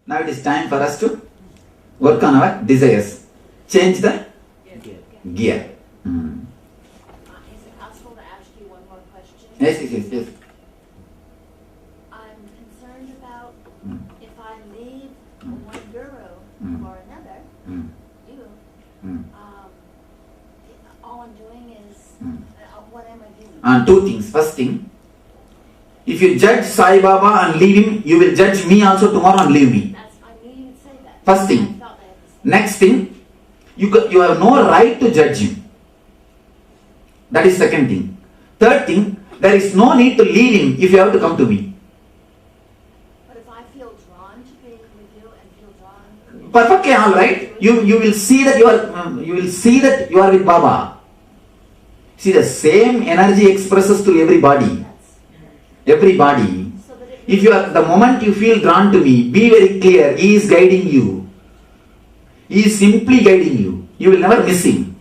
Now it is time for us to work on our desires. Change the gear. Is it possible to ask you one more question? Yes. I'm concerned about if I leave one guru for another, you, all I'm doing is, what am I doing? And two things. First thing, if you judge Sai Baba and leave him, you will judge me also tomorrow and leave me. I knew you'd say that. First thing. I felt that. Next thing, you have no right to judge him. That is second thing. Third thing, there is no need to leave him if you have to come to me. But if I feel drawn to being with you and feel drawn, Perfectly all right. You will see that you are with Baba. See, the same energy expresses to everybody. Everybody. so that it If the moment you feel drawn to me, be very clear. He is guiding you. He is simply guiding you. You will never miss him.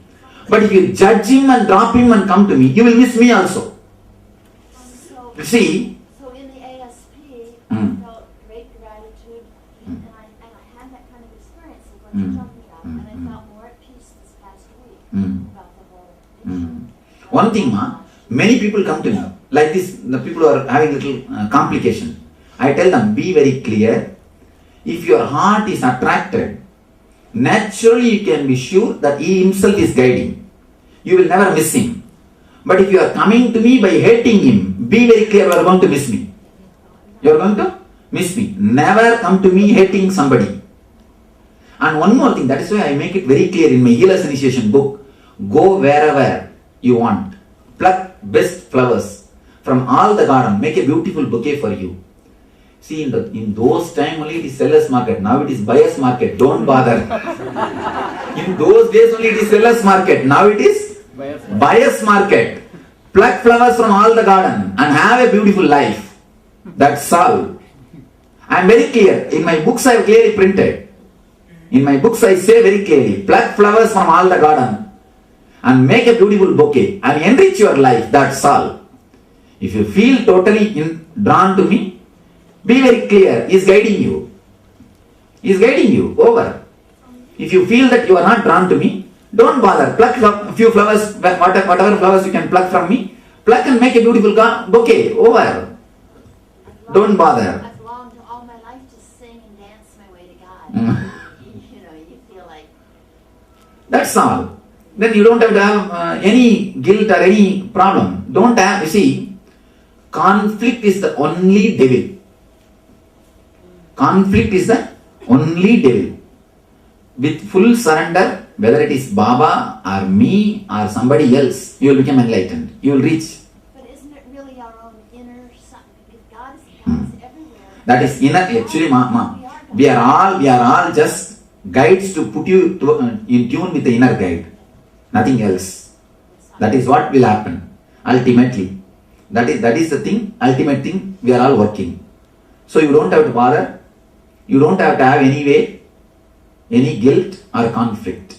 But if you judge him and drop him and come to me, you will miss me also. so, You see? so in the ASP, I felt great gratitude, and I had that kind of experience of what you're talking about, and I felt more at peace this past week about the whole issue. One thing, many people come to me like this. The people who are having little complication. I tell them, be very clear. If your heart is attracted, naturally you can be sure that he himself is guiding. You will never miss him. But if you are coming to me by hating him, be very clear, you are going to miss me. You are going to miss me. Never come to me hating somebody. And one more thing, that is why I make it very clear in my Healer's Initiation book. Go wherever you want. Pluck best flowers from all the garden. Make a beautiful bouquet for you. See, in those times only it is seller's market. Now it is buyer's market. Don't bother. In those days only it is seller's market. Now it is buyer's market. Pluck flowers from all the garden and have a beautiful life. That's all. I am very clear. In my books I have clearly printed. In my books I say very clearly, pluck flowers from all the garden and make a beautiful bouquet and enrich your life. That's all. If you feel totally drawn to me, be very clear. He is guiding you. He is guiding you. Over. If you feel that you are not drawn to me, don't bother. Pluck a few flowers, whatever flowers you can pluck from me. Pluck and make a beautiful bouquet. Over. Don't bother. I've longed all my life to sing and dance my way to God. You feel like That's all. Then you don't have to have any guilt or any problem. Don't have, you see, conflict is the only devil. Conflict is the only devil. With full surrender, whether it is Baba or me or somebody else, you will become enlightened. You will reach. But isn't it really our own inner son? Because God is everywhere. That is inner. Actually, we are all just guides to put you in tune with the inner guide. Nothing else. That is what will happen. Ultimately. That is the thing, ultimate thing, we are all working. So you don't have to bother. You don't have to have any guilt or conflict.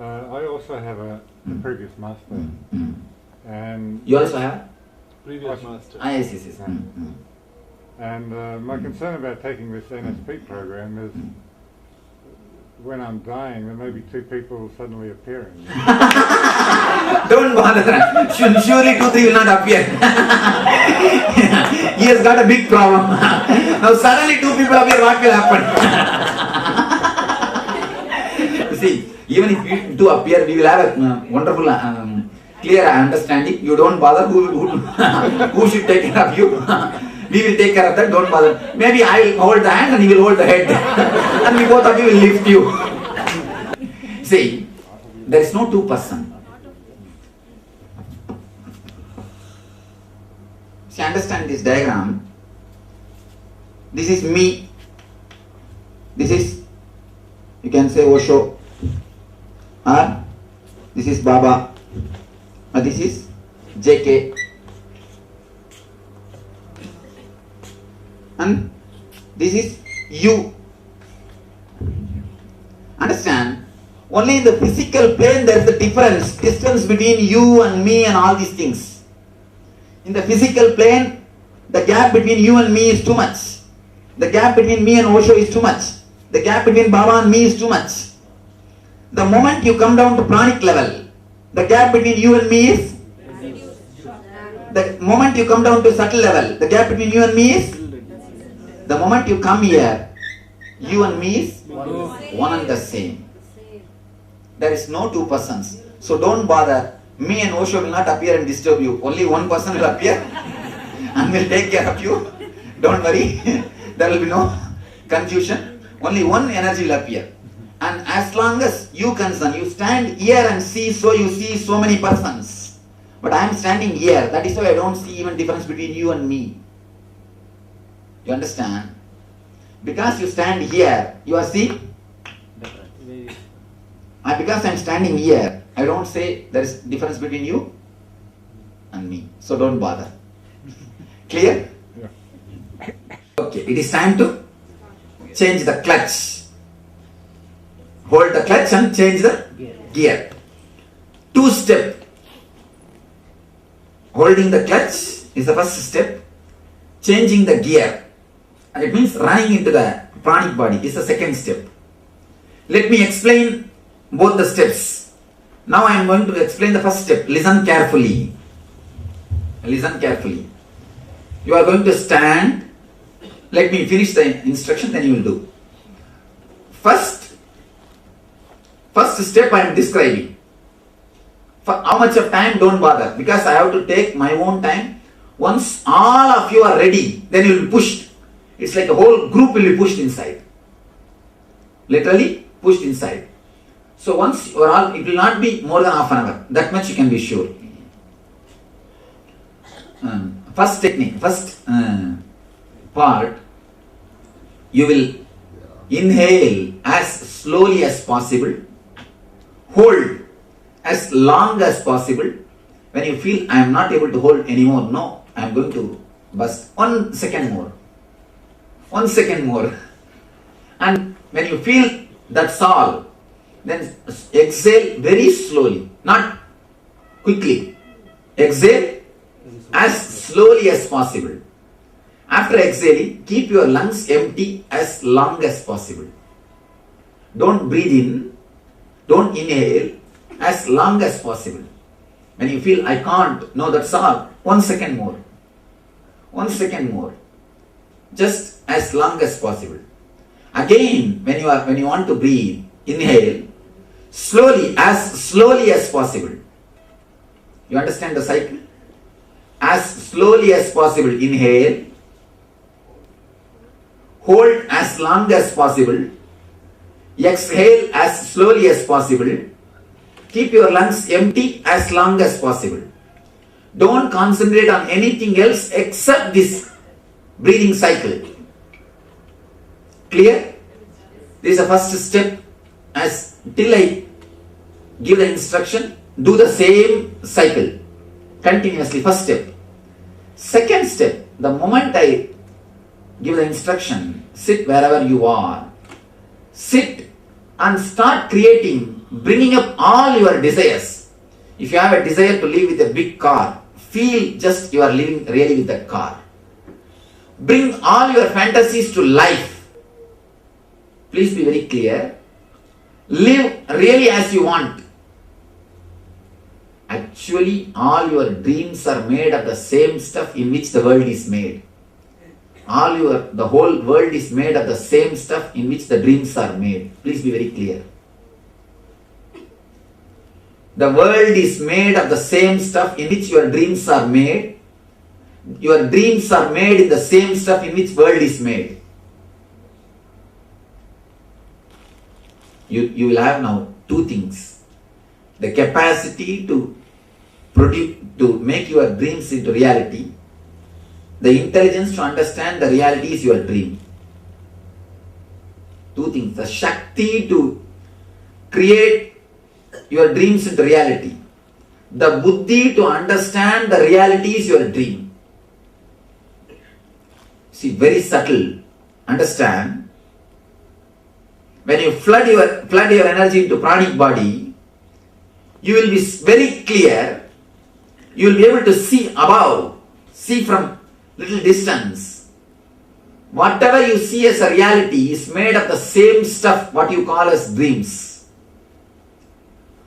I also have a previous master. And You also have? Previous master. Yes. And my concern about taking this NSP program is when I'm dying, there may be two people suddenly appearing. Don't bother. Surely 2-3 will not appear. He has got a big problem. Now suddenly 2 people appear, what will happen? See, even if we do appear, we will have a wonderful, clear understanding. You don't bother who should take care of you. We will take care of that, don't bother. Maybe I will hold the hand and he will hold the head. And we both of you will lift you. See, there is no two person. See, understand this diagram. This is me. This is, you can say Osho. Or this is Baba. Or this is JK. And this is you. Understand? Only in the physical plane there is the distance between you and me and all these things. In the physical plane, the gap between you and me is too much. The gap between me and Osho is too much. The gap between Baba and me is too much. The moment you come down to pranic level, the gap between you and me is, the moment you come down to subtle level, the gap between you and me is, the moment you come here, you and me is one and the same. There is no two persons. So don't bother. Me and Osho will not appear and disturb you. Only one person will appear and will take care of you. Don't worry. There will be no confusion. Only one energy will appear. And as long as you concern, you stand here and see, so you see so many persons. But I am standing here. That is why I don't see even difference between you and me. You understand? Because you stand here, you are seeing? And because I am standing here, I don't say there is difference between you and me. So don't bother. Clear? Yeah. Okay, it is time to change the clutch. Hold the clutch and change the gear. 2-step. Holding the clutch is the first step. Changing the gear, it means running into the pranic body, is the second step. Let me explain both the steps. Now I am going to explain the first step. Listen carefully. Listen carefully. You are going to stand. Let me finish the instruction, then you will do. First step I am describing. For how much of time, don't bother, because I have to take my own time. Once all of you are ready, then you will be pushed. It's like a whole group will be pushed inside. Literally pushed inside. So once you are all, it will not be more than half an hour. That much you can be sure. First technique, first part, you will inhale as slowly as possible, hold as long as possible. When you feel I am not able to hold anymore, no, I am going to bust. 1 second more. 1 second more. And when you feel that's all, then exhale very slowly, not quickly. Exhale as slowly as possible. After exhaling, keep your lungs empty as long as possible. Don't breathe in, don't inhale as long as possible. When you feel I can't, no, that's all. 1 second more. 1 second more. Just as long as possible. Again, when you want to breathe, inhale slowly as possible. You understand the cycle? As slowly as possible, inhale. Hold as long as possible. Exhale as slowly as possible. Keep your lungs empty as long as possible. Don't concentrate on anything else except this breathing cycle. Clear? This is the first step. As till I give the instruction, do the same cycle continuously. First step. Second step, the moment I give the instruction, sit wherever you are. Sit and start creating, bringing up all your desires. If you have a desire to live with a big car, feel just you are living really with that car. Bring all your fantasies to life. Please be very clear. Live really as you want. Actually, all your dreams are made of the same stuff in which the world is made. The whole world is made of the same stuff in which the dreams are made. Please be very clear. The world is made of the same stuff in which your dreams are made. Your dreams are made in the same stuff in which world is made. You will have now two things. The capacity to produce, to make your dreams into reality. The intelligence to understand the reality is your dream. Two things. The Shakti to create your dreams into reality. The Buddhi to understand the reality is your dream. See, very subtle. Understand. When you flood your energy into pranic body, you will be very clear. You will be able to see above, see from little distance. Whatever you see as a reality is made of the same stuff what you call as dreams.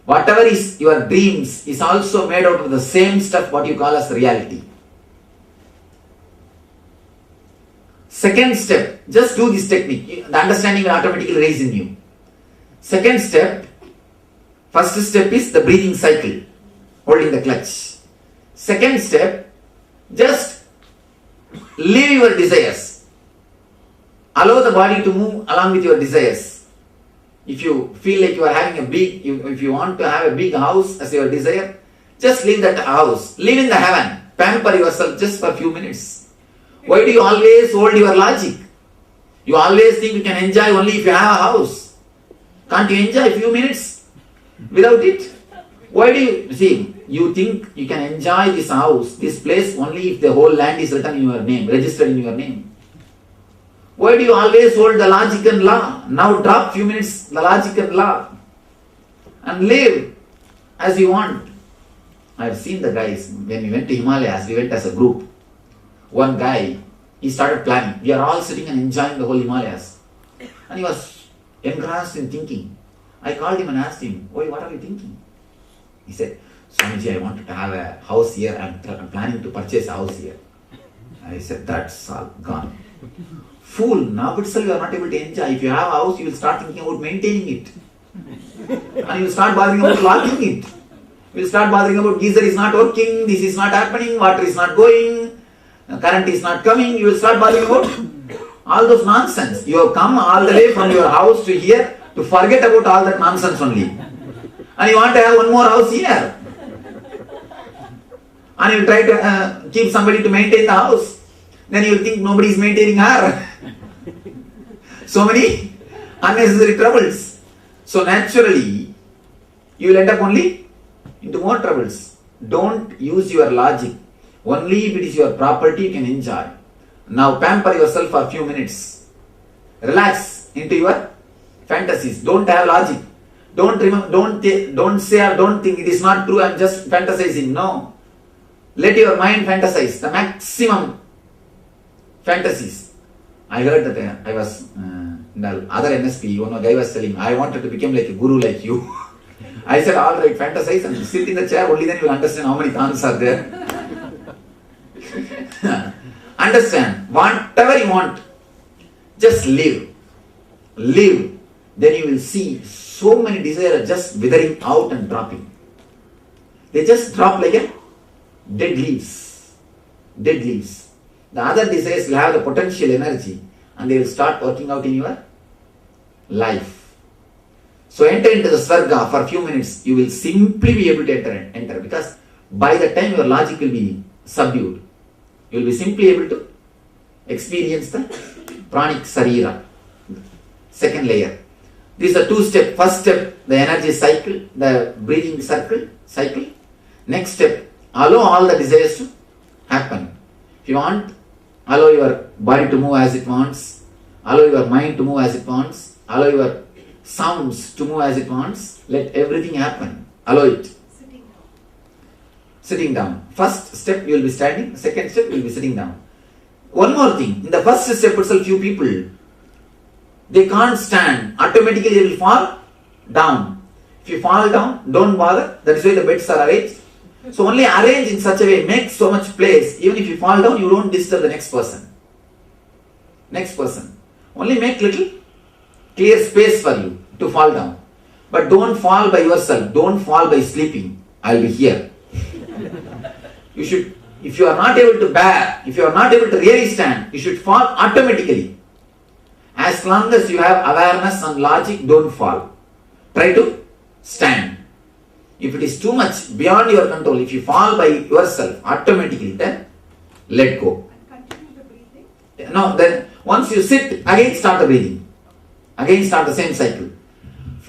Whatever is your dreams is also made out of the same stuff what you call as reality. Second step, just do this technique. The understanding will automatically rise in you. Second step, first step is the breathing cycle, holding the clutch. Second step, just leave your desires. Allow the body to move along with your desires. If you feel like you are having if you want to have a big house as your desire, just leave that house. Live in the heaven. Pamper yourself just for a few minutes. Why do you always hold your logic? You always think you can enjoy only if you have a house. Can't you enjoy a few minutes without it? Why do you see? You think you can enjoy this house, this place only if the whole land is written in your name, registered in your name. Why do you always hold the logic and law? Now drop few minutes the logic and law and live as you want. I have seen the guys, when we went to Himalayas, we went as a group. One guy, he started planning. We are all sitting and enjoying the whole Himalayas. And he was engrossed in thinking. I called him and asked him, "Oi, what are you thinking?" He said, "Swamiji, I wanted to have a house here. I'm planning to purchase a house here." I said, "That's all gone." Fool, now itself you are not able to enjoy. If you have a house, you will start thinking about maintaining it. And you will start bothering about locking it. You will start bothering about geyser is not working, this is not happening, water is not going, current is not coming. You will start bothering about all those nonsense. You have come all the way from your house to here to forget about all that nonsense only. And you want to have one more house here. And you will try to keep somebody to maintain the house. Then you will think nobody is maintaining her. So many unnecessary troubles. So naturally, you will end up only into more troubles. Don't use your logic. Only if it is your property you can enjoy. Now pamper yourself for a few minutes. Relax into your fantasies. Don't have logic. Don't say or don't think it is not true, I am just fantasizing. No. Let your mind fantasize. The maximum fantasies. I heard that I was in the other NSP, one guy was telling, I wanted to become like a guru like you. I said, all right, fantasize and sit in the chair, only then you will understand how many thoughts are there. Understand, whatever you want, just live. Live. Then you will see so many desires just withering out and dropping. They just drop like a dead leaves. Dead leaves. The other desires will have the potential energy and they will start working out in your life. So enter into the Svarga for a few minutes. You will simply be able to enter because by the time your logic will be subdued, you will be simply able to experience the pranic sarira. Second layer. These are two steps. First step, the energy cycle, the breathing cycle. Next step, allow all the desires to happen. If you want, allow your body to move as it wants. Allow your mind to move as it wants. Allow your sounds to move as it wants. Let everything happen. Allow it. Sitting down. First step you will be standing. Second step you will be sitting down. One more thing. In the first step itself, few people, they can't stand. Automatically they will fall down. If you fall down, don't bother. That is why the beds are arranged. So only arrange in such a way, make so much place. Even if you fall down, you don't disturb the next person. Next person. Only make little clear space for you to fall down. But don't fall by yourself. Don't fall by sleeping. I'll be here. You should, if you are not able to bear, if you are not able to really stand, you should fall automatically. As long as you have awareness and logic, don't fall. Try to stand. If it is too much beyond your control, if you fall by yourself automatically, then let go. And continue the breathing? No, then once you sit, again start the breathing. Again start the same cycle.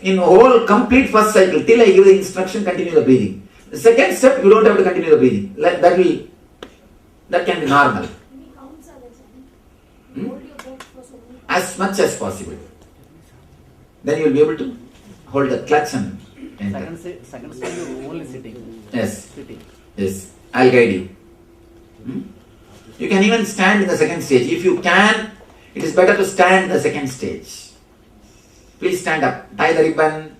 In whole complete first cycle, till I give the instruction, continue the breathing. The second step, you don't have to continue the breathing. That can be normal. Any counts are there? Hold your breath for so many As much as possible. Then you will be able to hold the clutch and enter. Second step, you only sitting. Yes. Sitting. Yes. I'll guide you. You can even stand in the second stage. If you can, It is better to stand the second stage. Please stand up. Tie the ribbon.